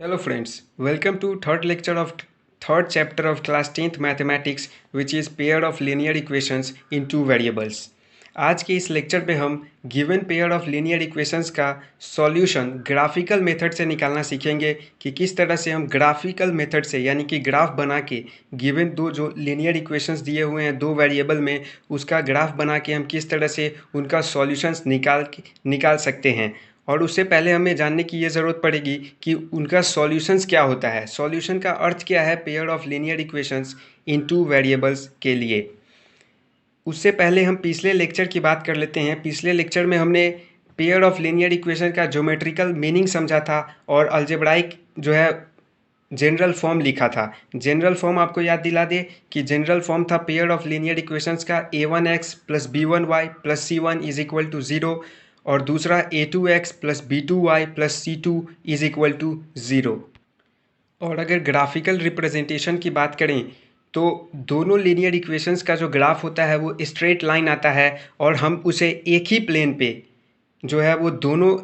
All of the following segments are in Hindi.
Hello friends, welcome to third chapter of class 10th mathematics which is pair of linear equations in two variables। आज के इस लेक्चर में हम given pair of linear equations का सॉल्यूशन ग्राफिकल मेथड से निकालना सीखेंगे कि किस तरह से हम ग्राफिकल मेथड से यानी कि ग्राफ बना के गिवन दो जो लीनियर इक्वेशंस दिए हुए हैं दो वेरिएबल में उसका ग्राफ बना के हम किस तरह से उनका सॉल्यूशंस निकाल सकते हैं। और उससे पहले हमें जानने की ये ज़रूरत पड़ेगी कि उनका सॉल्यूशंस क्या होता है। सॉल्यूशन का अर्थ क्या है pair of linear equations in two variables के लिए। उससे पहले हम पिछले लेक्चर की बात कर लेते हैं। पिछले लेक्चर में हमने पेयर ऑफ लीनियर इक्वेशन का ज्योमेट्रिकल मीनिंग समझा था और अलजेब्राइक जो है जनरल फॉर्म लिखा था। जनरल फॉर्म आपको याद दिला दे कि जनरल फॉर्म था पेयर ऑफ लीनियर इक्वेशंस का a1x plus b1y plus c1 is equal to 0 और दूसरा a2x plus b2y plus c2 is equal to 0। और अगर ग्राफिकल रिप्रेजेंटेशन की बात करें तो दोनों लीनियर इक्वेशंस का जो ग्राफ होता है वो स्ट्रेट लाइन आता है और हम उसे एक ही प्लेन पे जो है वो दोनों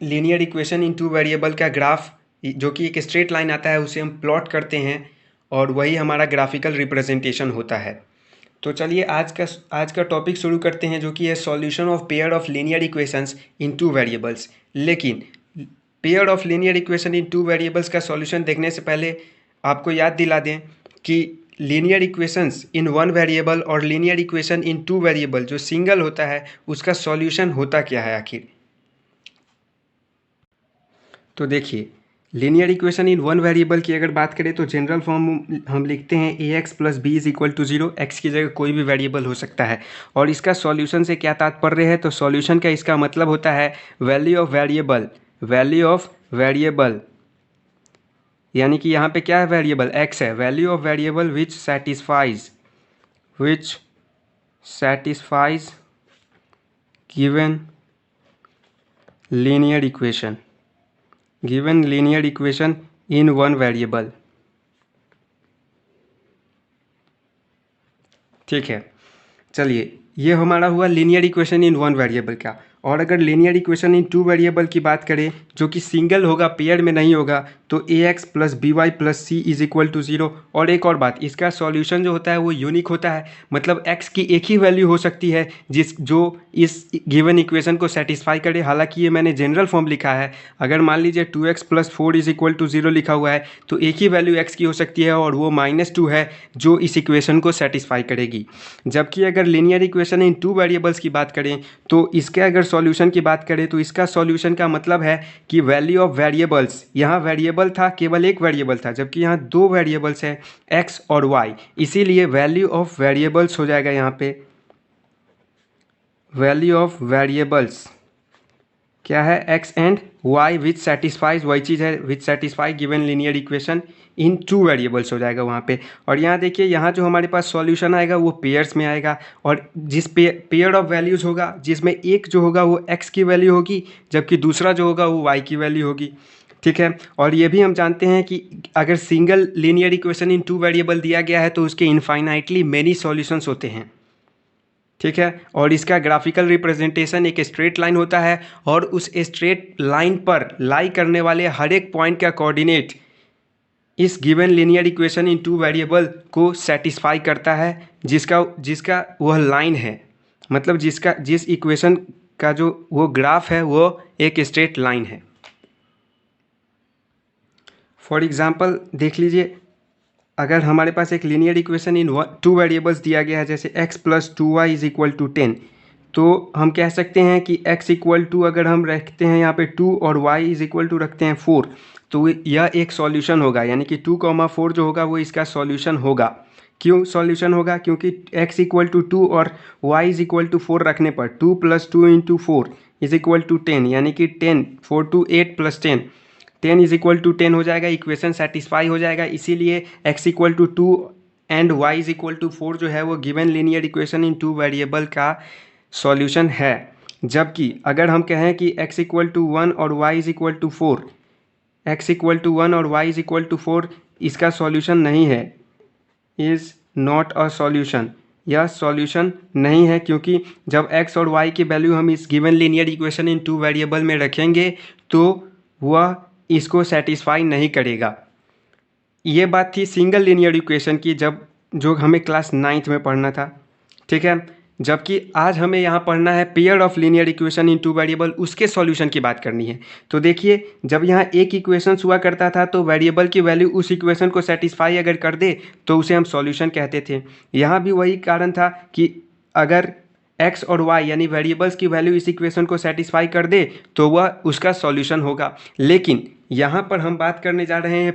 linear equation in two variable का ग्राफ जो कि एक स्ट्रेट लाइन आता है उसे हम प्लॉट करते हैं और वही हमारा ग्राफिकल रिप्रेजेंटेशन होता है। तो चलिए आज का टॉपिक शुरू करते हैं जो कि है solution of pair of linear equations in two variables. लेकिन pair of linear equation in two variables का सॉल्यूशन देखने से पहले आपको याद दिला दें कि linear equations in one variable और linear equation in two variable जो सिंगल होता है उसका सॉल्यूशन होता क्या है आखिर। तो देखिए लीनियर इक्वेशन इन वन वेरिएबल की अगर बात करें तो जनरल फॉर्म हम लिखते हैं ax plus b is equal to 0। X की जगह कोई भी वेरिएबल हो सकता है। और इसका सॉल्यूशन से क्या तात्पर्य है, तो सॉल्यूशन का इसका मतलब होता है वैल्यू ऑफ वेरिएबल यानी कि यहाँ पे क्या है वेरिएबल x है, value of variable which satisfies given linear equation in one variable. ठीक है, चलिए ये हमारा हुआ लीनियर इक्वेशन इन वन वेरिएबल का। और अगर linear equation in two variable की बात करें जो कि सिंगल होगा पेयर में नहीं होगा तो ax plus B Y plus C is equal to 0। और एक और बात, इसका सॉल्यूशन जो होता है वो यूनिक होता है, मतलब x की एक ही वैल्यू हो सकती है जो इस गिवन इक्वेशन को सेटिस्फाई करे। हालांकि ये मैंने जनरल फॉर्म लिखा है, अगर मान लीजिए 2x plus 4 is equal to 0 लिखा हुआ है तो एक ही वैल्यू x की हो सकती है और वो -2 है जो इस इक्वेशन को सेटिस्फाई करेगी। जबकि अगर linear equation in two variables की बात करें तो इसके अगर सॉल्यूशन की बात करें तो इसका सॉल्यूशन का मतलब है कि वैल्यू ऑफ वेरिएबल्स, यहाँ वेरिएबल था केवल एक वेरिएबल था जबकि यहाँ दो वेरिएबल्स है x और y, इसीलिए वैल्यू ऑफ वेरिएबल्स हो जाएगा यहाँ पे वैल्यू ऑफ वेरिएबल्स क्या है x and y which satisfies, वही चीज़ है विच satisfy given linear equation in two variables हो जाएगा वहाँ पे। और यहाँ देखिए यहाँ जो हमारे पास सॉल्यूशन आएगा वो पेयर्स में आएगा और जिस पेयर ऑफ वैल्यूज़ होगा जिसमें एक जो होगा वो x की वैल्यू होगी जबकि दूसरा जो होगा वो y की वैल्यू होगी। ठीक है, और ये भी हम जानते हैं कि अगर single linear equation in two variable दिया गया है तो उसके इनफाइनाइटली मेनी सॉल्यूशंस होते हैं। ठीक है, और इसका ग्राफिकल रिप्रेजेंटेशन एक स्ट्रेट लाइन होता है और उस स्ट्रेट लाइन पर लाई करने वाले हर एक पॉइंट का कोऑर्डिनेट इस given linear equation in two variable को सेटिस्फाई करता है जिसका वह लाइन है, मतलब जिस इक्वेशन का जो वो ग्राफ है वो एक स्ट्रेट लाइन है। फॉर एग्जाम्पल देख लीजिए, अगर हमारे पास एक linear equation in two variables दिया गया है जैसे x plus 2y is equal to 10, तो हम कह सकते हैं कि x इक्वल टू अगर हम रखते हैं यहाँ पे 2 और y इज इक्वल टू रखते हैं 4 तो यह एक सॉल्यूशन होगा, यानी कि 2,4 जो होगा वो इसका सॉल्यूशन होगा। क्यों सॉल्यूशन होगा, क्योंकि x इक्वल टू 2 और y इज इक्वल टू 4 रखने पर 2 plus 2 into 4 is equal to 10, यानी कि 10 4 to 8 plus 10 is equal to 10 हो जाएगा, इक्वेशन सेटिस्फाई हो जाएगा। इसीलिए x equal to 2 and y is equal to 4 जो है वो given linear equation in two variable का सॉल्यूशन है। जबकि अगर हम कहें कि x इक्वल टू 1 और y is equal to 4, x equal to 1 और y इज इक्वल टू 4 इसका सॉल्यूशन नहीं है, इज़ नॉट अ सॉल्यूशन, यह सॉल्यूशन नहीं है, क्योंकि जब x और y की वैल्यू हम इस given linear equation in two variable में रखेंगे तो वह इसको सेटिस्फाई नहीं करेगा। ये बात थी सिंगल लीनियर इक्वेशन की, जब जो हमें क्लास 9th में पढ़ना था, ठीक है। जबकि आज हमें यहाँ पढ़ना है pair of linear equation in two variable, उसके सॉल्यूशन की बात करनी है। तो देखिए, जब यहाँ एक इक्वेशन हुआ करता था तो वेरिएबल की वैल्यू उस इक्वेशन को सेटिस्फाई अगर कर दे तो उसे हम सॉल्यूशन कहते थे। यहाँ भी वही कारण था कि अगर x और y यानी वेरिएबल्स की वैल्यू इस इक्वेशन को सेटिस्फाई कर दे तो वह उसका सॉल्यूशन होगा। लेकिन यहाँ पर हम बात करने जा रहे हैं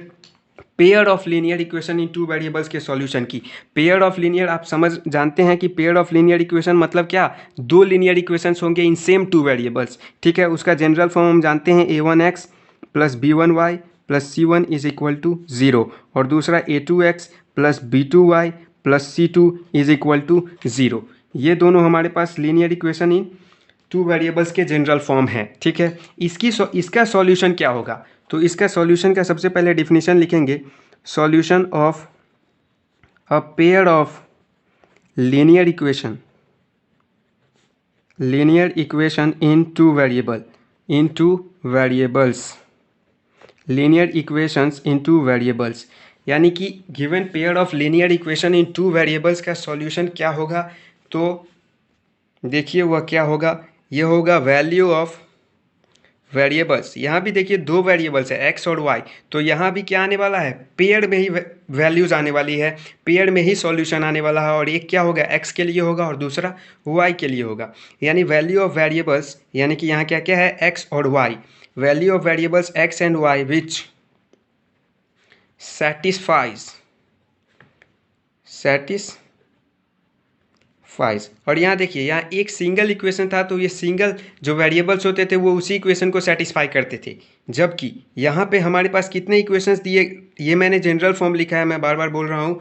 pair of linear equation in two variables के सॉल्यूशन की। पेयर ऑफ लीनियर आप जानते हैं कि पेयर ऑफ लीनियर इक्वेशन मतलब क्या, दो लीनियर इक्वेशंस होंगे इन सेम टू वेरिएबल्स, ठीक है। उसका जनरल फॉर्म हम जानते हैं a1x plus b1y plus c1 is equal to 0, और दूसरा a2x plus b2y plus c2 is equal to 0। ये दोनों हमारे पास linear equation in two variables के जनरल फॉर्म है, ठीक है। इसका सॉल्यूशन क्या होगा, तो इसका सॉल्यूशन का सबसे पहले डिफिनीशन लिखेंगे, solution of a pair of linear equation in two variables linear equations in two variables, यानी कि given pair of linear equation in two variables का सॉल्यूशन क्या होगा। तो देखिए वह क्या होगा, ये होगा वैल्यू ऑफ वेरिएबल्स। यहाँ भी देखिए दो वेरिएबल्स है x और y, तो यहाँ भी क्या आने वाला है, पेयर में ही वैल्यूज आने वाली है, पेयर में ही सॉल्यूशन आने वाला है। और एक क्या होगा, x के लिए होगा और दूसरा y के लिए होगा। यानी वैल्यू ऑफ वेरिएबल्स, यानी कि यहाँ क्या क्या है, x और y, value of variables x and y which satisfies. और यहाँ देखिए, यहाँ एक सिंगल इक्वेशन था, तो ये सिंगल जो वेरिएबल्स होते थे वो उसी इक्वेशन को सेटिस्फाई करते थे। जबकि यहाँ पे हमारे पास कितने इक्वेशंस दिए, ये मैंने जनरल फॉर्म लिखा है, मैं बार बार बोल रहा हूँ,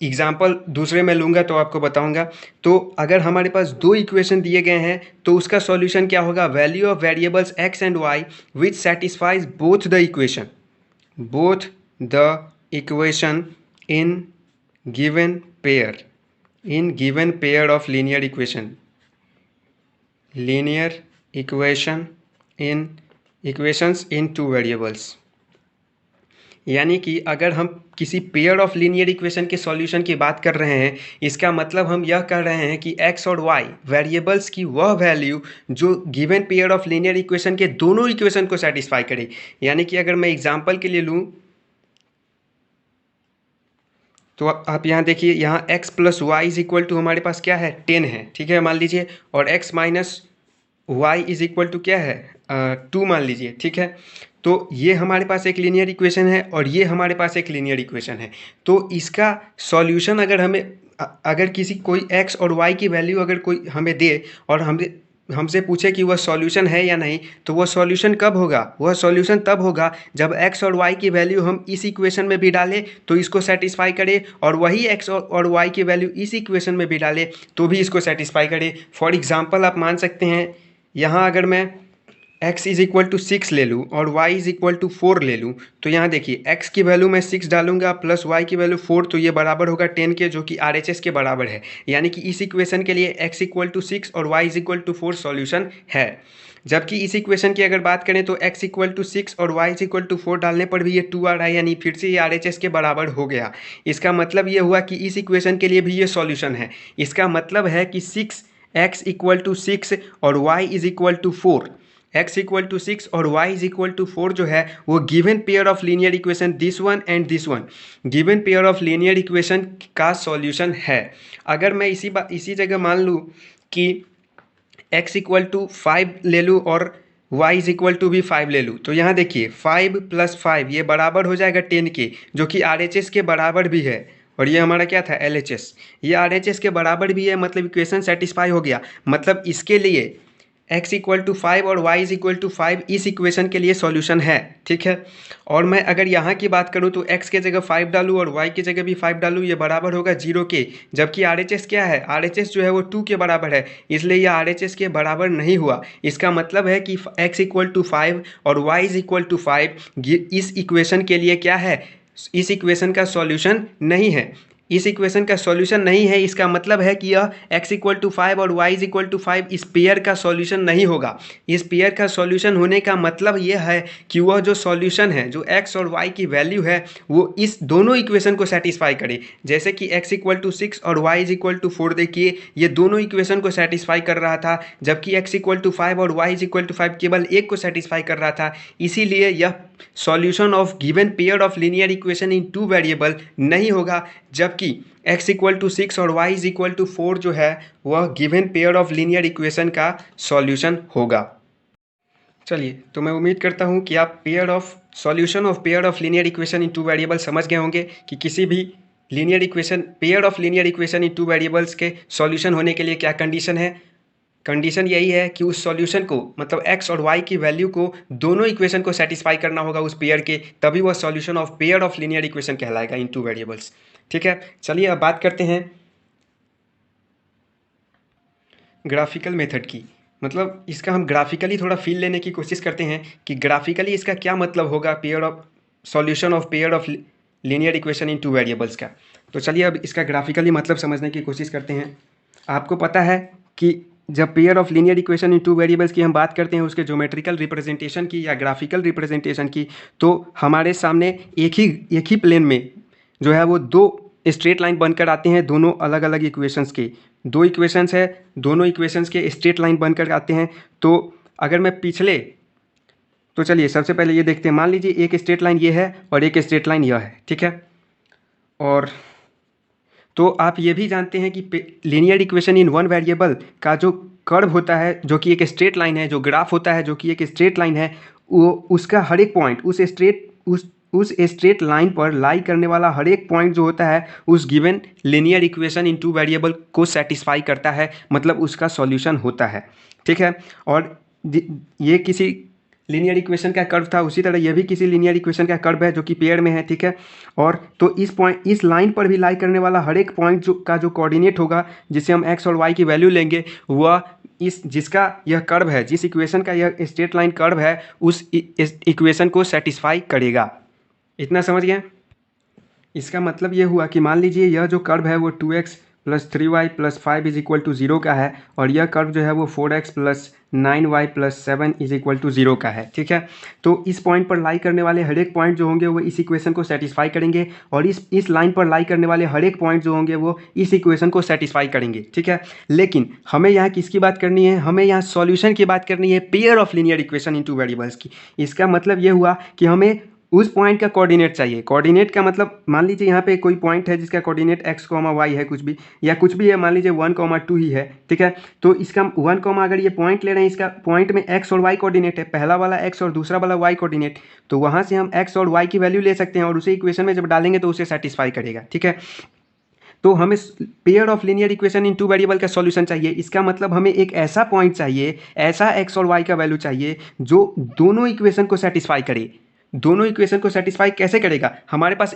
एग्जाम्पल दूसरे में लूँगा तो आपको बताऊँगा। तो अगर हमारे पास दो इक्वेशन दिए गए हैं तो उसका सॉल्यूशन क्या होगा, value of variables x and y which satisfies both the equation in given pair of linear equations in two variables. यानी कि अगर हम किसी पेयर ऑफ लीनियर इक्वेशन के सॉल्यूशन की बात कर रहे हैं, इसका मतलब हम यह कह रहे हैं कि x और y वेरिएबल्स की वह वैल्यू जो given pair of linear equation के दोनों इक्वेशन को सेटिस्फाई करे। यानी कि अगर मैं एग्जांपल के लिए लूँ तो आप यहाँ देखिए, यहाँ x plus y is equal to हमारे पास क्या है, 10 है, ठीक है, मान लीजिए। और x minus y is equal to क्या है, 2 मान लीजिए, ठीक है। तो ये हमारे पास एक लीनियर इक्वेशन है और ये हमारे पास एक लीनियर इक्वेशन है। तो इसका सॉल्यूशन अगर किसी कोई x और y की वैल्यू अगर कोई हमें दे और हमसे पूछे कि वह सॉल्यूशन है या नहीं, तो वह सॉल्यूशन कब होगा, वह सॉल्यूशन तब होगा जब x और y की वैल्यू हम इस इक्वेशन में भी डालें तो इसको सेटिस्फाई करे, और वही x और y की वैल्यू इस इक्वेशन में भी डालें तो भी इसको सेटिस्फाई करे। फॉर एग्जांपल आप मान सकते हैं, यहाँ अगर मैं x इज इक्वल टू 6 ले लूँ और y इज इक्वल टू 4 ले लूँ, तो यहाँ देखिए x की वैल्यू मैं 6 डालूंगा प्लस y की वैल्यू 4, तो ये बराबर होगा 10 के, जो कि RHS के बराबर है। यानी कि इस इक्वेशन के लिए x इक्वल टू 6 और y is equal to 4 solution है। जबकि इस इक्वेशन की अगर बात करें तो x इक्वल टू 6 और y इज इक्वल टू 4 डालने पर भी ये 2 आ रहा है, यानी फिर से ये RHS के बराबर हो गया। इसका मतलब ये हुआ कि इस इक्वेशन के लिए भी ये सॉल्यूशन है। इसका मतलब है कि 6x इक्वल टू 6 और y is equal to 4, x equal to 6 और y इज इक्वल टू 4 जो है वो given pair of linear equation this one and this one, given pair of linear equation का सॉल्यूशन है। अगर मैं इसी जगह मान लूँ कि x इक्वल टू 5 ले लूँ और y इज इक्वल टू भी 5 ले लूँ, तो यहाँ देखिए 5 प्लस 5 ये बराबर हो जाएगा 10 के, जो कि RHS के बराबर भी है। और ये हमारा क्या था, LHS, ये RHS के बराबर भी है, मतलब इक्वेशन सेटिस्फाई हो गया। मतलब इसके लिए x इक्वल टू 5 और y इज इक्वल टू 5 इस इक्वेशन के लिए सॉल्यूशन है, ठीक है। और मैं अगर यहाँ की बात करूँ तो x के जगह 5 डालूँ और y की जगह भी 5 डालूँ, ये बराबर होगा 0 के। जबकि RHS क्या है, RHS जो है वो 2 के बराबर है, इसलिए ये RHS के बराबर नहीं हुआ। इसका मतलब है कि x इक्वल टू 5 और y इज इक्वल टू 5 इस इक्वेशन के लिए क्या है, इस इक्वेशन का सॉल्यूशन नहीं है। इस इक्वेशन का सॉल्यूशन नहीं है, इसका मतलब है कि यह x इक्वल टू 5 और y इक्वल टू 5 इस पेयर का सॉल्यूशन नहीं होगा। इस पेयर का सॉल्यूशन होने का मतलब यह है कि वह जो सॉल्यूशन है, जो x और y की वैल्यू है, वो इस दोनों इक्वेशन को सेटिस्फाई करे। जैसे कि x इक्वल टू 6 और y इक्वल टू 4, देखिए ये दोनों इक्वेशन को सेटिस्फाई कर रहा था, जबकि x इक्वल टू 5 और y इक्वल टू 5 केवल एक को सेटिस्फाई कर रहा था। इसीलिए यह solution of given pair of linear equation in two variable नहीं होगा, जबकि x इक्वल टू 6 और y इक्वल टू 4 जो है वह given pair of linear equation का सॉल्यूशन होगा। चलिए, तो मैं उम्मीद करता हूँ कि आप solution of pair of linear equation in two variable समझ गए होंगे कि किसी भी pair of linear equation in two variables के सॉल्यूशन होने के लिए क्या कंडीशन है। कंडीशन यही है कि उस सॉल्यूशन को, मतलब x और y की वैल्यू को दोनों इक्वेशन को सेटिस्फाई करना होगा उस पेयर के, तभी वह solution of pair of linear equation कहलाएगा इन टू वेरिएबल्स। ठीक है, चलिए अब बात करते हैं ग्राफिकल मेथड की। मतलब इसका हम ग्राफिकली थोड़ा फील लेने की कोशिश करते हैं कि ग्राफिकली इसका क्या मतलब होगा solution of pair of linear equation in two variables का। तो चलिए अब इसका ग्राफिकली मतलब समझने की कोशिश करते हैं। आपको पता है कि जब pair of linear equation in two variables की हम बात करते हैं, उसके ज्योमेट्रिकल रिप्रेजेंटेशन की या ग्राफिकल रिप्रेजेंटेशन की, तो हमारे सामने एक ही प्लेन में जो है वो दो स्ट्रेट लाइन बनकर आते हैं, दोनों अलग अलग इक्वेशंस के। दो इक्वेशंस है, दोनों इक्वेशंस के स्ट्रेट लाइन बनकर आते हैं। तो अगर मैं तो चलिए सबसे पहले ये देखते हैं। मान लीजिए एक स्ट्रेट लाइन ये है और एक स्ट्रेट लाइन यह है, ठीक है। और तो आप ये भी जानते हैं कि लीनियर इक्वेशन इन वन वेरिएबल का जो कर्व होता है, जो कि एक स्ट्रेट लाइन है, जो ग्राफ होता है जो कि एक स्ट्रेट लाइन है, वो उसका हर एक पॉइंट उस स्ट्रेट लाइन पर लाई करने वाला हर एक पॉइंट जो होता है उस given linear equation in two variable को सेटिस्फाई करता है, मतलब उसका सॉल्यूशन होता है। ठीक है, और ये किसी लीनियर इक्वेशन का कर्व था, उसी तरह यह भी किसी लीनियर इक्वेशन का कर्व है जो कि पेयर में है। ठीक है, और तो इस लाइन पर भी लाई करने वाला हर एक पॉइंट जो कोऑर्डिनेट होगा, जिसे हम x और y की वैल्यू लेंगे, वह जिसका यह कर्व है, जिस इक्वेशन का यह स्ट्रेट लाइन कर्व है, उस इक्वेशन को सेटिस्फाई करेगा। इतना समझ गए? इसका मतलब ये हुआ कि मान लीजिए यह जो कर्व है वो 2x plus 3y plus 5 is equal to 0 का है, और यह कर्व जो है वो 4x plus 9y plus 7 is equal to 0 का है। ठीक है, तो इस पॉइंट पर लाई करने वाले हर एक पॉइंट जो होंगे वो इस इक्वेशन को सेटिस्फाई करेंगे, और इस लाइन पर लाई करने वाले हर एक पॉइंट जो होंगे वो इस इक्वेशन को सेटिस्फाई करेंगे। ठीक है, लेकिन हमें यहाँ किसकी बात करनी है? हमें यहाँ सॉल्यूशन की बात करनी है, pair of linear equation in two variables की। इसका मतलब ये हुआ कि हमें उस पॉइंट का कोऑर्डिनेट चाहिए। कोऑर्डिनेट का मतलब मान लीजिए यहाँ पे कोई पॉइंट है जिसका कोऑर्डिनेट x, y है, कुछ भी या कुछ भी है, मान लीजिए 1, 2 ही है। ठीक है, तो इसका 1, अगर ये पॉइंट ले रहे हैं, इसका पॉइंट में x और y कोऑर्डिनेट है, पहला वाला x और दूसरा वाला y कोऑर्डिनेट, तो वहाँ से हम x और y की वैल्यू ले सकते हैं और उसे इक्वेशन में जब डालेंगे तो उसे सेटिस्फाई करेगा। ठीक है, तो हमें pair of linear equation in two variable का सॉल्यूशन चाहिए। इसका मतलब हमें एक ऐसा पॉइंट चाहिए, ऐसा x और y का वैल्यू चाहिए जो दोनों इक्वेशन को सेटिस्फाई करे। दोनों इक्वेशन को सेटिस्फाई कैसे करेगा? हमारे पास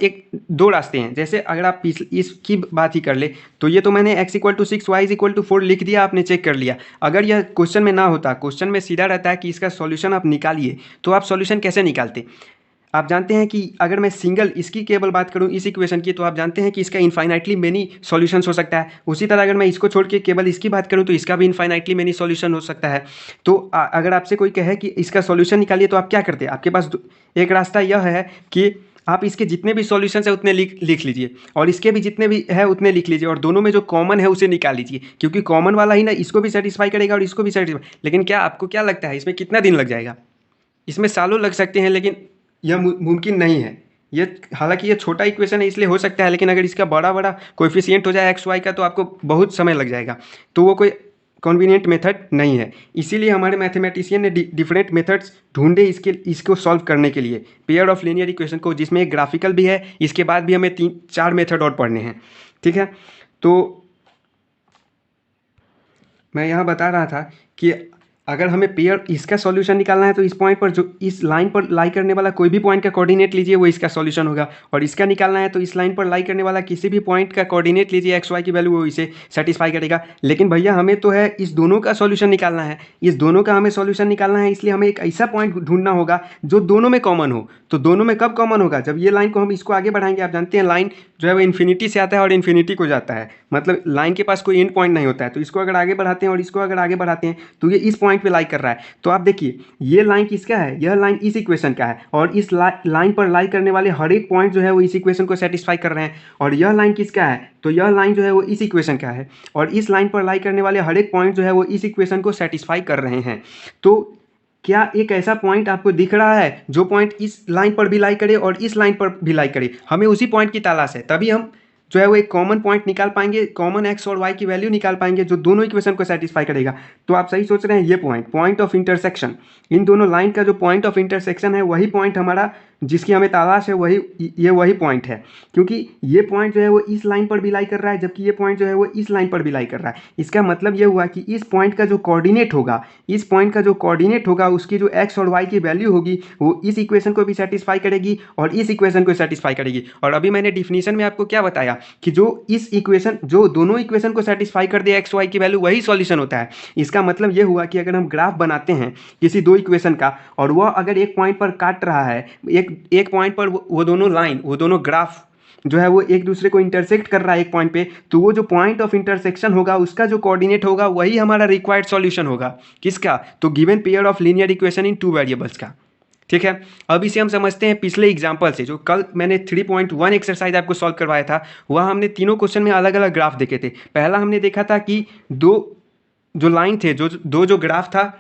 दो रास्ते हैं। जैसे अगर आप इसकी बात ही कर ले, तो ये तो मैंने x equal to 6 y equal to 4 लिख दिया, आपने चेक कर लिया। अगर यह क्वेश्चन में ना होता, क्वेश्चन में सीधा रहता है कि इसका सॉल्यूशन आप निकालिए, तो आप सॉल्यूशन कैसे निकालते? आप जानते हैं कि अगर मैं सिंगल इसकी केवल बात करूं इस इक्वेशन की, तो आप जानते हैं कि इसका इनफाइनाइटली मेनी सॉल्यूशंस हो सकता है। उसी तरह अगर मैं इसको छोड़ के केवल इसकी बात करूं तो इसका भी इनफाइनाइटली मेनी सॉल्यूशन हो सकता है। तो अगर आपसे कोई कहे कि इसका सॉल्यूशन निकालिए, तो आप क्या करते हैं? आपके पास एक रास्ता यह है कि आप इसके जितने भी सॉल्यूशंस है उतने लिख लीजिए, और इसके भी जितने भी है उतने लिख लीजिए, और दोनों में जो कॉमन है उसे निकाल लीजिए, क्योंकि कॉमन वाला ही ना इसको भी सेटिस्फाई करेगा और इसको भी सेटिस्फाई। लेकिन क्या आपको क्या लगता है इसमें कितना दिन लग जाएगा? इसमें सालों लग सकते हैं, लेकिन यह मुमकिन नहीं है। ये हालांकि ये छोटा इक्वेशन है इसलिए हो सकता है, लेकिन अगर इसका बड़ा कोएफिशिएंट हो जाए x y का, तो आपको बहुत समय लग जाएगा। तो वो कोई कन्वीनियंट मेथड नहीं है। इसीलिए हमारे मैथमेटिशियन ने डिफरेंट मेथड्स ढूंढे इसको सॉल्व करने के लिए, पेयर ऑफ लीनियर इक्वेशन को, जिसमें एक ग्राफिकल भी है। इसके बाद भी हमें 3-4 मेथड और पढ़ने हैं। ठीक है, तो मैं यहाँ बता रहा था कि अगर हमें पेयर इसका सॉल्यूशन निकालना है, तो इस पॉइंट पर, जो इस लाइन पर लाई करने वाला कोई भी पॉइंट का कोऑर्डिनेट लीजिए, वो इसका सॉल्यूशन होगा। और इसका निकालना है तो इस लाइन पर लाई करने वाला किसी भी पॉइंट का कोऑर्डिनेट लीजिए, x y की वैल्यू, वो इसे सेटिस्फाई करेगा। लेकिन भैया हमें तो है इस दोनों का सॉल्यूशन निकालना है, इस दोनों का हमें सॉल्यूशन निकालना है, इसलिए हमें एक ऐसा पॉइंट ढूंढना होगा जो दोनों में कॉमन हो। तो दोनों में कब कॉमन होगा? जब ये लाइन को हम इसको आगे बढ़ाएंगे। आप जानते हैं लाइन जो है वो इन्फिनिटी से आता है और इन्फिनिटी को जाता है, मतलब लाइन के पास कोई एंड पॉइंट नहीं होता है। तो इसको अगर आगे बढ़ाते हैं और इसको अगर आगे बढ़ाते हैं तो ये इस पॉइंट पे लाई कर रहा है। तो आप देखिए ये लाइन किसका है, यह लाइन इस इक्वेशन का है और इस लाइन पर लाई करने वाले हर एक पॉइंट जो है वो इस इक्वेशन को सेटिस्फाई कर रहे हैं। और यह लाइन किसका है, तो यह लाइन जो है वो इस इक्वेशन का है और इस लाइन पर लाई करने वाले हर एक पॉइंट जो है वो इस इक्वेशन को सेटिस्फाई कर रहे हैं। तो क्या एक ऐसा पॉइंट आपको दिख रहा है जो पॉइंट इस लाइन पर भी लाई करे और इस लाइन पर भी लाई करे? हमें उसी पॉइंट की तलाश है, तभी हम जो है वो एक कॉमन पॉइंट निकाल पाएंगे, कॉमन एक्स और वाई की वैल्यू निकाल पाएंगे जो दोनों इक्वेशन को सेटिस्फाई करेगा। तो आप सही सोच रहे हैं, ये पॉइंट ऑफ इंटरसेक्शन, इन दोनों लाइन का जो पॉइंट ऑफ इंटरसेक्शन है वही पॉइंट हमारा जिसकी हमें तलाश है, वही पॉइंट है। क्योंकि ये पॉइंट जो है वो इस लाइन पर भी लाई कर रहा है जबकि ये पॉइंट जो है वो इस लाइन पर भी लाई कर रहा है। इसका मतलब ये हुआ कि इस पॉइंट का जो कोऑर्डिनेट होगा उसकी जो एक्स और वाई की वैल्यू होगी वो इस इक्वेशन को भी सेटिस्फाई करेगी और इस इक्वेशन को सेटिस्फाई करेगी। और अभी मैंने डिफिनीशन में आपको क्या बताया कि जो दोनों इक्वेशन को सेटिस्फाई कर दे एक्स वाई की वैल्यू वही सॉल्यूशन होता है। इसका मतलब ये हुआ कि अगर हम ग्राफ बनाते हैं किसी दो इक्वेशन का और वह अगर एक पॉइंट पर काट रहा है, एक पॉइंट पर वो दोनों ग्राफ जो है वो एक दूसरे को इंटरसेक्ट कर रहा है एक पॉइंट पे, तो वो जो पॉइंट ऑफ इंटरसेक्शन होगा उसका जो कोऑर्डिनेट होगा वही हमारा रिक्वायर्ड सॉल्यूशन होगा। किसका, तो given pair of linear equation in two variables का। ठीक है, अब इसे हम समझते हैं पिछले एग्जाम्पल से। जो कल मैंने 3.1 एक्सरसाइज आपको सॉल्व करवाया था वह हमने तीनों क्वेश्चन में अलग अलग ग्राफ देखे थे। पहला हमने देखा था कि दो जो लाइन थे, जो ग्राफ था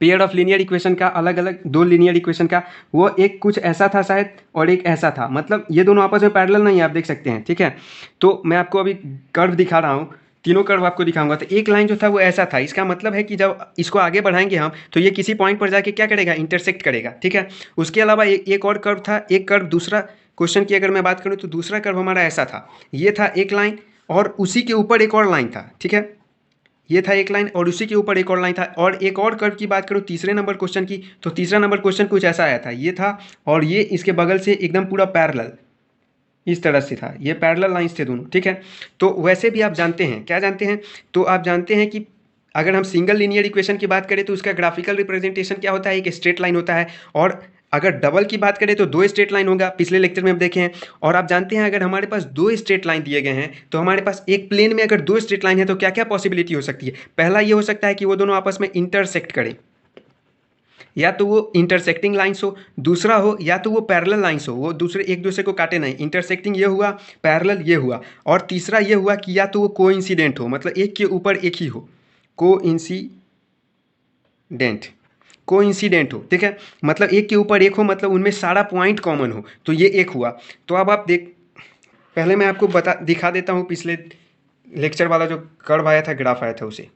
पेयर ऑफ लीनियर इक्वेशन का, अलग अलग दो लीनियर इक्वेशन का, वो एक कुछ ऐसा था शायद और एक ऐसा था, मतलब ये दोनों आपस में पैरेलल नहीं है, आप देख सकते हैं। ठीक है, तो मैं आपको अभी कर्व दिखा रहा हूँ, तीनों कर्व आपको दिखाऊंगा। तो एक लाइन जो था वो ऐसा था, इसका मतलब है कि जब इसको आगे बढ़ाएंगे हम तो ये किसी पॉइंट पर जाके क्या करेगा, इंटरसेक्ट करेगा। ठीक है, उसके अलावा एक और कर्व था, एक कर्व दूसरा क्वेश्चन की अगर मैं बात करूँ तो दूसरा कर्व हमारा ऐसा था, ये था एक लाइन और उसी के ऊपर एक और लाइन था। ठीक है, ये था एक लाइन और उसी के ऊपर एक और लाइन था। और एक और कर्व की बात करूँ तीसरे नंबर क्वेश्चन की, तो तीसरा नंबर क्वेश्चन कुछ ऐसा आया था, ये था और ये इसके बगल से एकदम पूरा पैरेलल इस तरह से था, ये पैरेलल लाइंस थे दोनों। ठीक है, तो वैसे भी आप जानते हैं, क्या जानते हैं, तो आप जानते हैं कि अगर हम सिंगल लीनियर इक्वेशन की बात करें तो उसका ग्राफिकल रिप्रेजेंटेशन क्या होता है, एक स्ट्रेट लाइन होता है। और अगर डबल की बात करें तो दो स्ट्रेट लाइन होगा, पिछले लेक्चर में हम देखे हैं। और आप जानते हैं अगर हमारे पास दो स्ट्रेट लाइन दिए गए हैं तो हमारे पास एक प्लेन में अगर दो स्ट्रेट लाइन है तो क्या क्या पॉसिबिलिटी हो सकती है। पहला ये हो सकता है कि वो दोनों आपस में इंटरसेक्ट करें, या तो वो इंटरसेक्टिंग लाइन्स हो, दूसरा हो या तो वो पैरेलल लाइन्स हो, वो एक दूसरे को काटे नहीं। इंटरसेक्टिंग ये हुआ, पैरेलल ये हुआ, और तीसरा ये हुआ कि या तो वो कोइंसिडेंट हो, मतलब एक के ऊपर एक ही हो, कोइंसिडेंट हो। ठीक है, मतलब एक के ऊपर एक हो, मतलब उनमें सारा पॉइंट कॉमन हो, तो ये एक हुआ। तो अब आप पहले मैं आपको दिखा देता हूँ पिछले लेक्चर वाला जो कर्व आया था, ग्राफ आया था उसे।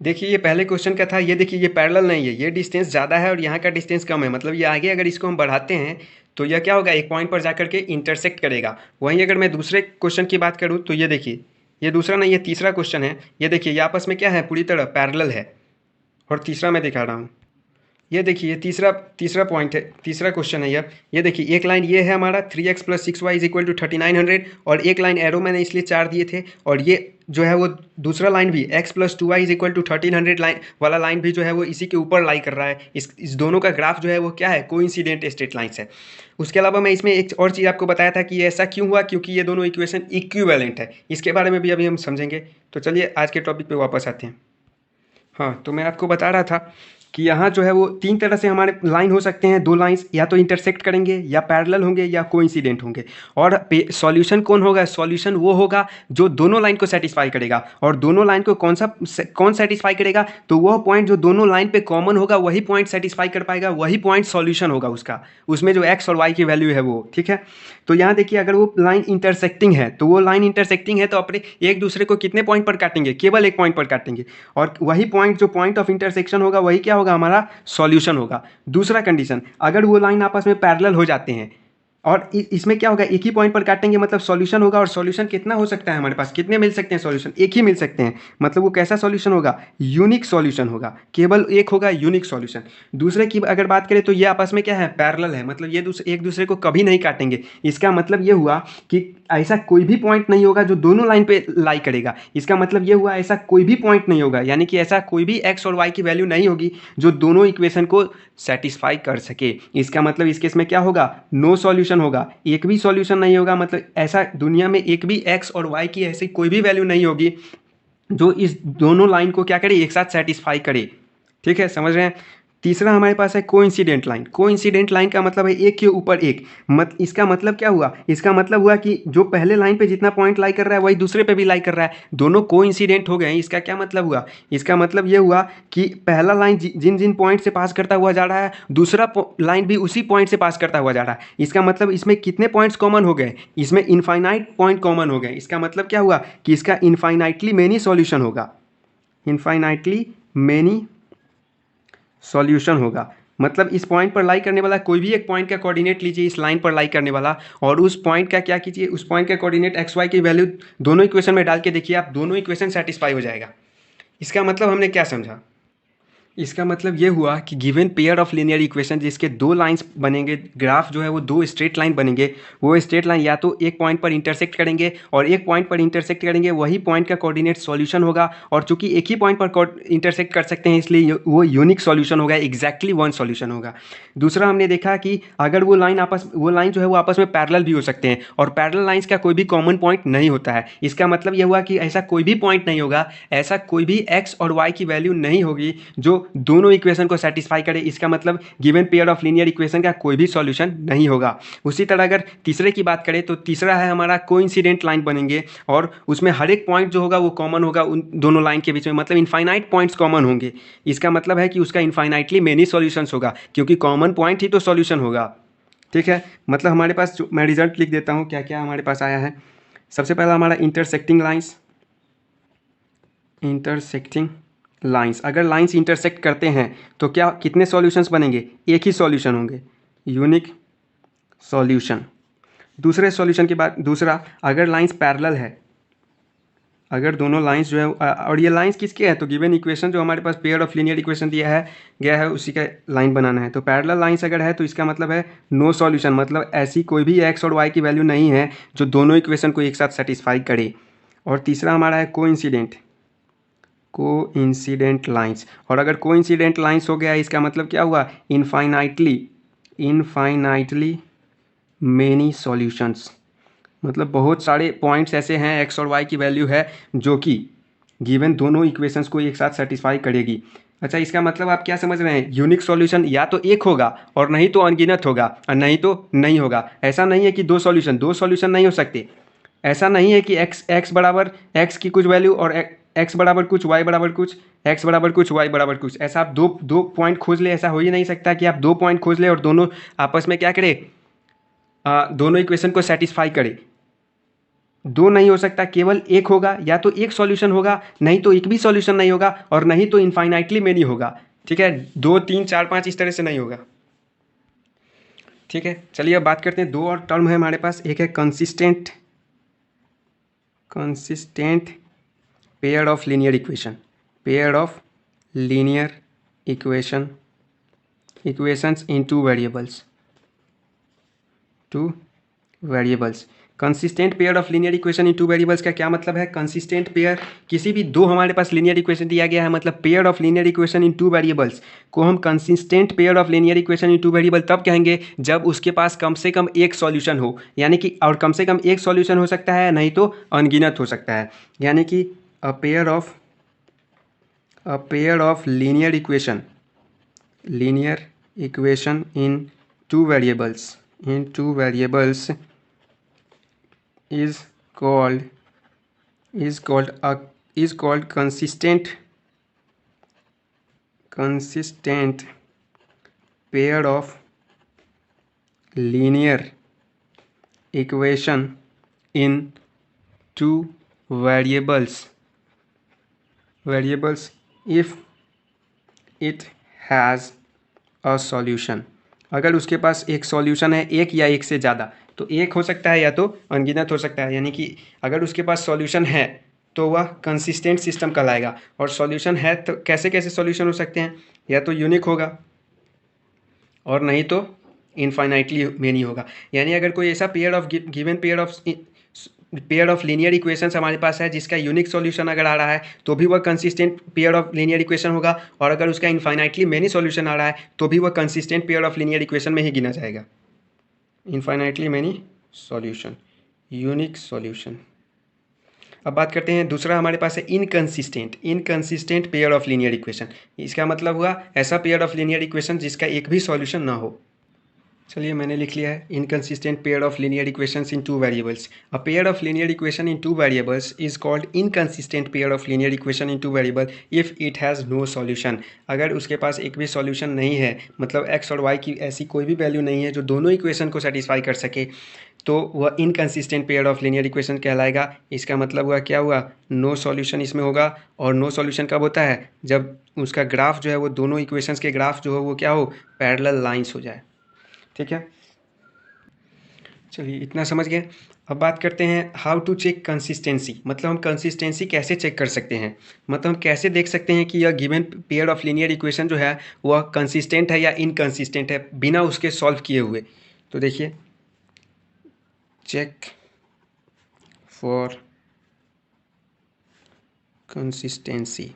देखिए ये पहले क्वेश्चन का था, ये देखिए ये पैरेलल नहीं है, ये डिस्टेंस ज़्यादा है और यहाँ का डिस्टेंस कम है, मतलब ये आगे अगर इसको हम बढ़ाते हैं तो यह क्या होगा, एक पॉइंट पर जाकर के इंटरसेक्ट करेगा। वहीं अगर मैं दूसरे क्वेश्चन की बात करूँ तो ये देखिए, ये दूसरा नहीं, ये तीसरा क्वेश्चन है। ये देखिए ये आपस में क्या है, पूरी तरह पैरेलल है। और तीसरा मैं दिखा रहा हूँ, ये देखिए ये तीसरा पॉइंट है, तीसरा क्वेश्चन है ये देखिए एक लाइन ये है हमारा 3x + 6y = 3900, और एक लाइन एरो मैंने इसलिए 4 दिए थे, और ये जो है वो दूसरा लाइन भी x + 2y = 1300 लाइन वाला लाइन भी जो है वो इसी के ऊपर लाई कर रहा है। इस दोनों का ग्राफ जो है वो क्या है, कोइंसिडेंट स्ट्रेट लाइन्स है। उसके अलावा मैं इसमें एक और चीज़ आपको बताया था कि ये ऐसा क्यों हुआ, क्योंकि ये दोनों इक्वेशन इक्विवेलेंट है। इसके बारे में भी अभी हम समझेंगे। तो चलिए आज के टॉपिक पर वापस आते हैं। हाँ, तो मैं आपको बता रहा था कि यहाँ जो है वो तीन तरह से हमारे लाइन हो सकते हैं, दो लाइंस या तो इंटरसेक्ट करेंगे या पैरेलल होंगे या कोइंसिडेंट होंगे। और सॉल्यूशन कौन होगा, सॉल्यूशन वो होगा जो दोनों लाइन को सेटिस्फाई करेगा। और दोनों लाइन को कौन सेटिस्फाई करेगा, तो वह पॉइंट जो दोनों लाइन पे कॉमन होगा वही पॉइंट सेटिस्फाई कर पाएगा, वही पॉइंट सॉल्यूशन होगा उसका, उसमें जो एक्स और वाई की वैल्यू है वो। ठीक है, तो यहाँ देखिए अगर वो लाइन इंटरसेक्टिंग है तो वो लाइन इंटरसेक्टिंग है तो अपने एक दूसरे को कितने पॉइंट पर काटेंगे, केवल एक पॉइंट पर काटेंगे, और वही पॉइंट जो पॉइंट ऑफ इंटरसेक्शन होगा वही क्या होगा, हमारा सॉल्यूशन होगा। दूसरा कंडीशन, अगर वो लाइन आपस में पैरेलल हो जाते हैं और इसमें क्या होगा, एक ही पॉइंट पर काटेंगे मतलब सॉल्यूशन होगा। और सॉल्यूशन कितना हो सकता है हमारे पास, कितने मिल सकते हैं सॉल्यूशन, एक ही मिल सकते हैं। मतलब वो कैसा सॉल्यूशन होगा, यूनिक सॉल्यूशन होगा, केवल एक होगा यूनिक सॉल्यूशन। दूसरे की अगर बात करें तो ये आपस में क्या है, पैरेलल है, मतलब ये एक दूसरे को कभी नहीं काटेंगे। इसका मतलब ये हुआ कि ऐसा कोई भी पॉइंट नहीं होगा जो दोनों लाइन पे लाई करेगा। इसका मतलब ये हुआ ऐसा कोई भी पॉइंट नहीं होगा, यानी कि ऐसा कोई भी एक्स और वाई की वैल्यू नहीं होगी जो दोनों इक्वेशन को सेटिस्फाई कर सके। इसका मतलब इस केस में क्या होगा, नो सॉल्यूशन सॉल्यूशन होगा, एक भी सॉल्यूशन नहीं होगा, मतलब ऐसा दुनिया में एक भी एक्स और वाई की ऐसी कोई भी वैल्यू नहीं होगी जो इस दोनों लाइन को क्या करे, एक साथ सेटिस्फाई करे। ठीक है, समझ रहे हैं। तीसरा हमारे पास है कोइंसिडेंट लाइन। कोइंसिडेंट लाइन का मतलब है एक के ऊपर एक। इसका मतलब क्या हुआ, इसका मतलब हुआ कि जो पहले लाइन पे जितना पॉइंट लाई कर रहा है वही दूसरे पे भी लाई कर रहा है, दोनों कोइंसिडेंट हो गए। इसका क्या मतलब हुआ, इसका मतलब ये हुआ कि पहला लाइन जिन जिन पॉइंट से पास करता हुआ जा रहा है, दूसरा लाइन भी उसी पॉइंट से पास करता हुआ जा रहा है। इसका मतलब इसमें कितने पॉइंट्स कॉमन हो गए, इसमें इनफाइनाइट पॉइंट कॉमन हो गए। इसका मतलब क्या हुआ कि इसका इनफाइनाइटली मेनी सॉल्यूशन होगा, इनफाइनाइटली मेनी सॉल्यूशन होगा। मतलब इस पॉइंट पर लाई करने वाला कोई भी एक पॉइंट का कोऑर्डिनेट लीजिए, इस लाइन पर लाई करने वाला, और उस पॉइंट का क्या कीजिए, उस पॉइंट का कोऑर्डिनेट एक्स वाई की वैल्यू दोनों इक्वेशन में डाल के देखिए, आप दोनों इक्वेशन सेटिस्फाई हो जाएगा। इसका मतलब हमने क्या समझा, इसका मतलब ये हुआ कि given pair of linear equation जिसके दो लाइंस बनेंगे, ग्राफ जो है वो दो स्ट्रेट लाइन बनेंगे, वो स्ट्रेट लाइन या तो एक पॉइंट पर इंटरसेक्ट करेंगे और एक पॉइंट पर इंटरसेक्ट करेंगे, वही पॉइंट का कोऑर्डिनेट सॉल्यूशन होगा। और चूंकि एक ही पॉइंट पर इंटरसेक्ट कर सकते हैं इसलिए वो यूनिक सॉल्यूशन होगा, एग्जैक्टली वन सॉल्यूशन होगा। दूसरा हमने देखा कि अगर वो लाइन जो है वो आपस में पैरेलल भी हो सकते हैं, और पैरेलल लाइंस का कोई भी कॉमन पॉइंट नहीं होता है। इसका मतलब ये हुआ कि ऐसा कोई भी पॉइंट नहीं होगा, ऐसा कोई भी एक्स और वाई की वैल्यू नहीं होगी जो दोनों इक्वेशन को सेटिस्फाई करे। इसका मतलब given pair of linear equation का कोई भी सॉल्यूशन नहीं होगा। उसी तरह अगर तीसरे की बात करें तो तीसरा है हमारा कोइंसिडेंट लाइन बनेंगे, और उसमें हर एक पॉइंट जो होगा वो कॉमन होगा उन दोनों लाइन के बीच में, मतलब इनफाइनाइट पॉइंट्स कॉमन होंगे। इसका मतलब है कि उसका इनफाइनाइटली मेनी सॉल्यूशंस होगा, क्योंकि कॉमन पॉइंट ही तो सॉल्यूशन होगा। ठीक है, मतलब हमारे पास मैं रिजल्ट लिख देता हूँ क्या क्या हमारे पास आया है। सबसे पहला हमारा इंटरसेक्टिंग लाइंस, इंटरसेक्टिंग लाइंस, अगर लाइंस इंटरसेक्ट करते हैं तो क्या कितने सॉल्यूशंस बनेंगे, एक ही सॉल्यूशन होंगे, यूनिक सॉल्यूशन। दूसरे सॉल्यूशन के बाद दूसरा, अगर लाइंस पैरेलल है, अगर दोनों लाइंस जो है, और ये लाइंस किसके हैं, तो गिवन इक्वेशन जो हमारे पास पेयर ऑफ लीनियर इक्वेशन दिया है गया है उसी का लाइन बनाना है। तो पैरेलल लाइंस अगर है तो इसका मतलब है नो सॉल्यूशन, मतलब ऐसी कोई भी एक्स और वाई की वैल्यू नहीं है जो दोनों इक्वेशन को एक साथ सेटिस्फाई करे। और तीसरा हमारा है कोइंसिडेंट लाइंस, और अगर कोइंसिडेंट लाइंस हो गया इसका मतलब क्या हुआ, इनफाइनाइटली मेनी सॉल्यूशंस, मतलब बहुत सारे पॉइंट्स ऐसे हैं एक्स और वाई की वैल्यू है जो कि गिवन दोनों इक्वेशंस को एक साथ सेटिस्फाई करेगी। अच्छा, इसका मतलब आप क्या समझ रहे हैं, यूनिक सॉल्यूशन या तो एक होगा और नहीं तो अनगिनत होगा, और नहीं तो नहीं होगा। ऐसा नहीं है कि दो सॉल्यूशन नहीं हो सकते। ऐसा नहीं है कि एक्स बराबर एक्स की कुछ वैल्यू और एक्स बराबर कुछ, वाई बराबर कुछ, एक्स बराबर कुछ, वाई बराबर कुछ, ऐसा आप दो पॉइंट खोज ले, ऐसा हो ही नहीं सकता कि आप दो पॉइंट खोज ले और दोनों आपस में क्या करें, दोनों इक्वेशन को सेटिस्फाई करे। दो नहीं हो सकता, केवल एक होगा, या तो एक सॉल्यूशन होगा, नहीं तो एक भी सॉल्यूशन नहीं होगा, और नहीं तो इनफाइनाइटली मेनी होगा। ठीक है, 2 3 4 5 इस तरह से नहीं होगा। ठीक है, चलिए अब बात करते हैं, दो और टर्म है हमारे पास, एक है consistent pair of linear equation, pair of linear equations in two variables. Consistent pair of linear equation in two variables का क्या मतलब है, कंसिस्टेंट पेयर, किसी भी दो हमारे पास लीनियर इक्वेशन दिया गया है, मतलब pair of linear equation in two variables को हम consistent pair of linear equation in two variable तब कहेंगे जब उसके पास कम से कम एक सॉल्यूशन हो, यानी कि, और कम से कम एक सॉल्यूशन हो सकता है, नहीं तो अनगिनत हो सकता है, यानी कि अ pair of linear equation in two variables is called consistent pair of linear equation in two variables if it has a solution। अगर उसके पास एक सॉल्यूशन है, एक या एक से ज़्यादा, तो एक हो सकता है या तो अनगिनत हो सकता है, यानी कि अगर उसके पास सॉल्यूशन है तो वह कंसिस्टेंट सिस्टम कहलाएगा। और सॉल्यूशन है तो कैसे कैसे सॉल्यूशन हो सकते हैं, या तो यूनिक होगा और नहीं तो इनफाइनाइटली मेनी होगा। यानी अगर कोई ऐसा given pair of linear equations हमारे पास है जिसका यूनिक सॉल्यूशन अगर आ रहा है तो भी वह consistent pair of linear equation होगा, और अगर उसका इनफाइनाइटली मेनी सॉल्यूशन आ रहा है तो भी वह consistent pair of linear equation में ही गिना जाएगा, infinitely many solution, unique solution. अब बात करते हैं दूसरा हमारे पास है inconsistent pair of linear equation. इसका मतलब हुआ ऐसा पेयर ऑफ लीनियर इक्वेशन जिसका एक भी सॉल्यूशन ना हो। चलिए मैंने लिख लिया है inconsistent pair of linear equations in two variables. A pair of linear equation in two variables is called inconsistent pair of linear equation in two variable if it has no solution. अगर उसके पास एक भी सॉल्यूशन नहीं है, मतलब एक्स और वाई की ऐसी कोई भी वैल्यू नहीं है जो दोनों इक्वेशन को सेटिस्फाई कर सके, तो वह inconsistent pair of linear equation कहलाएगा। इसका मतलब हुआ क्या हुआ, नो सॉल्यूशन इसमें होगा। और नो सॉल्यूशन कब होता है, जब उसका ग्राफ जो है वो दोनों इक्वेशंस के ग्राफ जो है वो क्या हो, पैरेलल लाइंस हो जाए। ठीक है, चलिए इतना समझ गए। अब बात करते हैं हाउ टू चेक कंसिस्टेंसी, मतलब हम कंसिस्टेंसी कैसे चेक कर सकते हैं, मतलब हम कैसे देख सकते हैं कि यह given pair of linear equation जो है वह कंसिस्टेंट है या इनकंसिस्टेंट है बिना उसके सॉल्व किए हुए। तो देखिए, चेक फॉर कंसिस्टेंसी,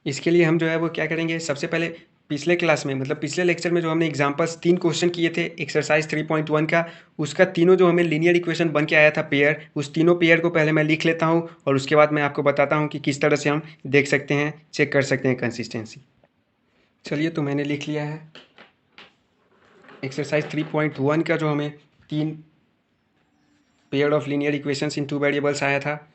इसके लिए हम जो है वो क्या करेंगे, सबसे पहले पिछले क्लास में, मतलब पिछले लेक्चर में जो हमने एग्जांपल्स 3 क्वेश्चन किए थे एक्सरसाइज 3.1 का, उसका तीनों जो हमें लीनियर इक्वेशन बन के आया था पेयर, उस तीनों पेयर को पहले मैं लिख लेता हूं और उसके बाद मैं आपको बताता हूं कि किस तरह से हम देख सकते हैं, चेक कर सकते हैं कंसिस्टेंसी। चलिए तो मैंने लिख लिया है एक्सरसाइज 3.1 का जो हमें 3 pair of linear equations in 2 variables आया था,